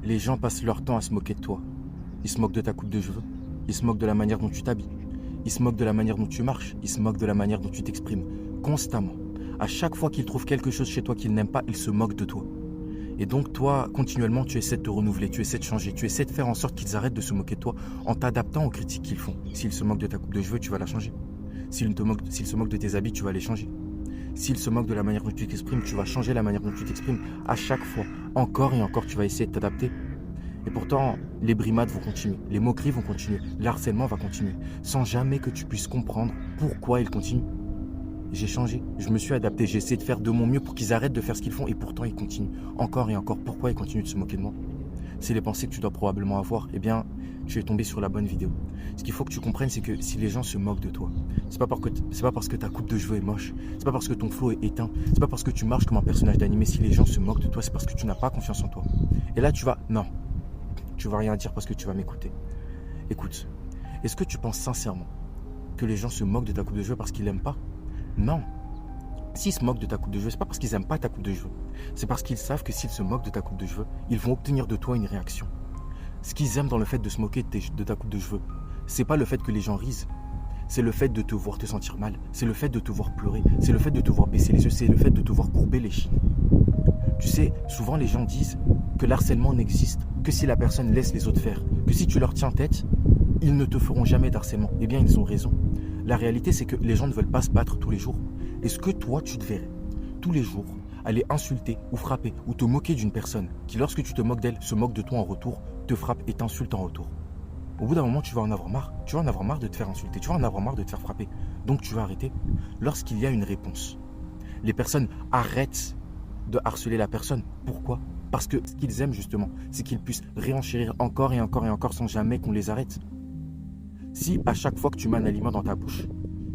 Les gens passent leur temps à se moquer de toi. Ils se moquent de ta coupe de cheveux. Ils se moquent de la manière dont tu t'habilles. Ils se moquent de la manière dont tu marches. Ils se moquent de la manière dont tu t'exprimes. Constamment. À chaque fois qu'ils trouvent quelque chose chez toi qu'ils n'aiment pas, ils se moquent de toi. Et donc toi, continuellement, tu essaies de te renouveler, tu essaies de changer, tu essaies de faire en sorte qu'ils arrêtent de se moquer de toi en t'adaptant aux critiques qu'ils font. S'ils se moquent de ta coupe de cheveux, tu vas la changer. S'ils se moquent de tes habits, tu vas les changer. S'ils se moquent de la manière dont tu t'exprimes, tu vas changer la manière dont tu t'exprimes. À chaque fois, encore et encore, tu vas essayer de t'adapter. Et pourtant, les brimades vont continuer, les moqueries vont continuer, le harcèlement va continuer, sans jamais que tu puisses comprendre pourquoi ils continuent. J'ai changé, je me suis adapté, j'ai essayé de faire de mon mieux pour qu'ils arrêtent de faire ce qu'ils font et pourtant ils continuent. Encore et encore, pourquoi ils continuent de se moquer de moi? C'est les pensées que tu dois probablement avoir. Eh bien, tu es tombé sur la bonne vidéo. Ce qu'il faut que tu comprennes, c'est que si les gens se moquent de toi, c'est pas parce que ta coupe de cheveux est moche, c'est pas parce que ton flow est éteint, c'est pas parce que tu marches comme un personnage d'animé. Si les gens se moquent de toi, c'est parce que tu n'as pas confiance en toi. Et là, non, tu vas rien dire parce que tu vas m'écouter. Écoute, est-ce que tu penses sincèrement que les gens se moquent de ta coupe de cheveux parce qu'ils l'aiment pas? Non. S'ils se moquent de ta coupe de cheveux, c'est pas parce qu'ils n'aiment pas ta coupe de cheveux. C'est parce qu'ils savent que s'ils se moquent de ta coupe de cheveux, ils vont obtenir de toi une réaction. Ce qu'ils aiment dans le fait de se moquer de ta coupe de cheveux, c'est pas le fait que les gens risent. C'est le fait de te voir te sentir mal. C'est le fait de te voir pleurer. C'est le fait de te voir baisser les yeux. C'est le fait de te voir courber les chines. Tu sais, souvent les gens disent que l'harcèlement n'existe que si la personne laisse les autres faire. Que si tu leur tiens tête, ils ne te feront jamais d'harcèlement. Eh bien, ils ont raison. La réalité, c'est que les gens ne veulent pas se battre tous les jours. Est-ce que toi, tu te verrais tous les jours aller insulter ou frapper ou te moquer d'une personne qui, lorsque tu te moques d'elle, se moque de toi en retour, te frappe et t'insulte en retour? Au bout d'un moment, tu vas en avoir marre. Tu vas en avoir marre de te faire insulter. Tu vas en avoir marre de te faire frapper. Donc, tu vas arrêter. Lorsqu'il y a une réponse, les personnes arrêtent de harceler la personne. Pourquoi? Parce que ce qu'ils aiment justement, c'est qu'ils puissent réenchérir encore et encore et encore sans jamais qu'on les arrête. Si à chaque fois que tu mets un aliment dans ta bouche,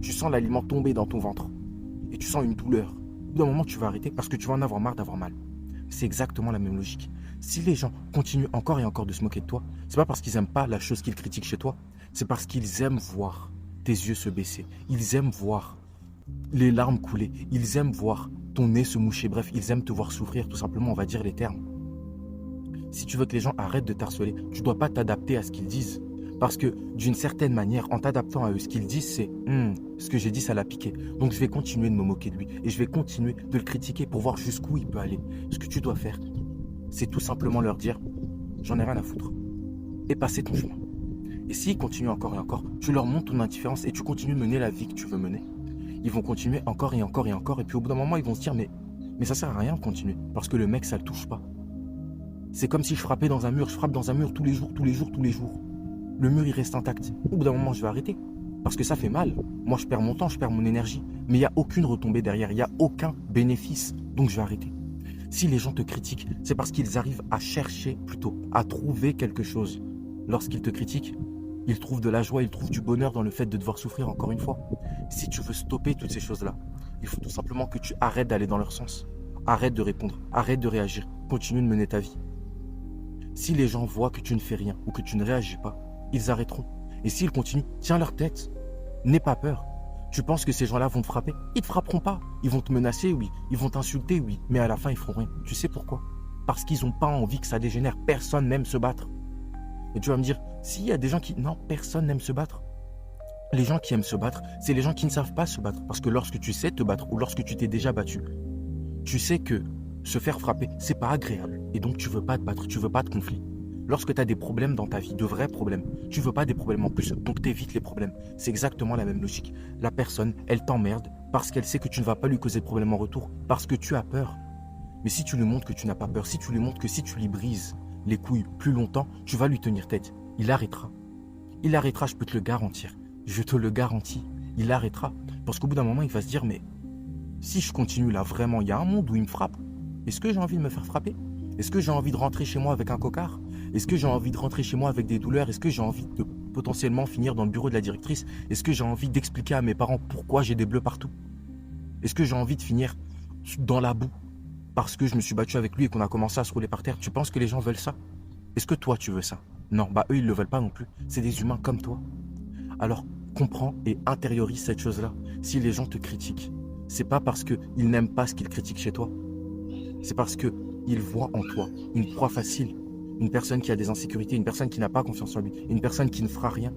tu sens l'aliment tomber dans ton ventre et tu sens une douleur, au bout d'un moment tu vas arrêter parce que tu vas en avoir marre d'avoir mal. C'est exactement la même logique. Si les gens continuent encore et encore de se moquer de toi, c'est pas parce qu'ils n'aiment pas la chose qu'ils critiquent chez toi, c'est parce qu'ils aiment voir tes yeux se baisser, ils aiment voir les larmes couler, ils aiment voir ton nez se moucher, bref, ils aiment te voir souffrir, tout simplement, on va dire les termes. Si tu veux que les gens arrêtent de t'harceler, tu ne dois pas t'adapter à ce qu'ils disent. Parce que d'une certaine manière, en t'adaptant à eux, ce qu'ils disent, c'est ce que j'ai dit, ça l'a piqué. Donc je vais continuer de me moquer de lui et je vais continuer de le critiquer pour voir jusqu'où il peut aller. Ce que tu dois faire, c'est tout simplement leur dire j'en ai rien à foutre et passer ton chemin. Et s'ils continuent encore et encore, tu leur montres ton indifférence et tu continues de mener la vie que tu veux mener. Ils vont continuer encore et encore et encore et puis au bout d'un moment, ils vont se dire mais ça sert à rien de continuer parce que le mec, ça le touche pas. C'est comme si je frappais dans un mur, je frappe dans un mur tous les jours, tous les jours, tous les jours. Le mur, il reste intact. Au bout d'un moment, je vais arrêter. Parce que ça fait mal. Moi, je perds mon temps, je perds mon énergie. Mais il n'y a aucune retombée derrière. Il n'y a aucun bénéfice. Donc, je vais arrêter. Si les gens te critiquent, c'est parce qu'ils arrivent à chercher, plutôt, à trouver quelque chose. Lorsqu'ils te critiquent, ils trouvent de la joie, ils trouvent du bonheur dans le fait de devoir souffrir encore une fois. Si tu veux stopper toutes ces choses-là, il faut tout simplement que tu arrêtes d'aller dans leur sens. Arrête de répondre. Arrête de réagir. Continue de mener ta vie. Si les gens voient que tu ne fais rien ou que tu ne réagis pas, ils arrêteront. Et s'ils continuent, tiens leur tête. N'aie pas peur. Tu penses que ces gens-là vont te frapper? Ils ne te frapperont pas. Ils vont te menacer, oui. Ils vont t'insulter, oui. Mais à la fin, ils feront rien. Tu sais pourquoi? Parce qu'ils n'ont pas envie que ça dégénère. Personne n'aime se battre. Et tu vas me dire, s'il y a des gens qui... Non, personne n'aime se battre. Les gens qui aiment se battre, c'est les gens qui ne savent pas se battre. Parce que lorsque tu sais te battre ou lorsque tu t'es déjà battu, tu sais que se faire frapper, c'est pas agréable. Et donc, tu veux pas te battre, tu veux pas de conflit. Lorsque tu as des problèmes dans ta vie, de vrais problèmes, tu veux pas des problèmes en plus, donc t'évites les problèmes. C'est exactement la même logique. La personne, elle t'emmerde parce qu'elle sait que tu ne vas pas lui causer de problème en retour, parce que tu as peur. Mais si tu lui montres que tu n'as pas peur, si tu lui montres que si tu lui brises les couilles plus longtemps, tu vas lui tenir tête. Il arrêtera. Il arrêtera, je peux te le garantir. Je te le garantis. Il arrêtera. Parce qu'au bout d'un moment, il va se dire, mais si je continue là, vraiment, il y a un monde où il me frappe. Est-ce que j'ai envie de me faire frapper? Est-ce que j'ai envie de rentrer chez moi avec un cocard? Est-ce que j'ai envie de rentrer chez moi avec des douleurs? Est-ce que j'ai envie de potentiellement finir dans le bureau de la directrice? Est-ce que j'ai envie d'expliquer à mes parents pourquoi j'ai des bleus partout? Est-ce que j'ai envie de finir dans la boue parce que je me suis battu avec lui et qu'on a commencé à se rouler par terre? Tu penses que les gens veulent ça? Est-ce que toi tu veux ça? Non, eux ils le veulent pas non plus. C'est des humains comme toi. Alors comprends et intériorise cette chose-là. Si les gens te critiquent, c'est pas parce qu'ils n'aiment pas ce qu'ils critiquent chez toi. C'est parce qu'ils voient en toi une proie facile. Une personne qui a des insécurités, une personne qui n'a pas confiance en lui, une personne qui ne fera rien.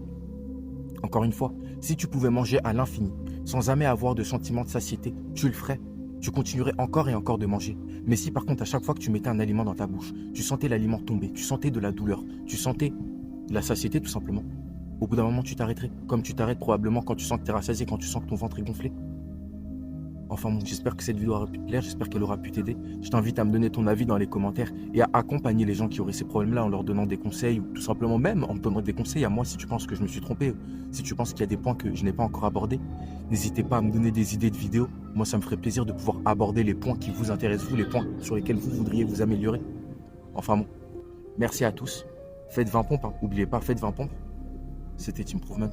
Encore une fois, si tu pouvais manger à l'infini, sans jamais avoir de sentiment de satiété, tu le ferais. Tu continuerais encore et encore de manger. Mais si par contre, à chaque fois que tu mettais un aliment dans ta bouche, tu sentais l'aliment tomber, tu sentais de la douleur, tu sentais de la satiété tout simplement, au bout d'un moment, tu t'arrêterais. Comme tu t'arrêtes probablement quand tu sens que tu es rassasié, quand tu sens que ton ventre est gonflé. Enfin bon, j'espère que cette vidéo aura pu te plaire, j'espère qu'elle aura pu t'aider. Je t'invite à me donner ton avis dans les commentaires et à accompagner les gens qui auraient ces problèmes-là en leur donnant des conseils ou tout simplement même en me donnant des conseils à moi si tu penses que je me suis trompé, si tu penses qu'il y a des points que je n'ai pas encore abordés. N'hésitez pas à me donner des idées de vidéos. Moi, ça me ferait plaisir de pouvoir aborder les points qui vous intéressent, vous, les points sur lesquels vous voudriez vous améliorer. Enfin bon, merci à tous. Faites 20 pompes, hein. N'oubliez pas, faites 20 pompes. C'était Improvement.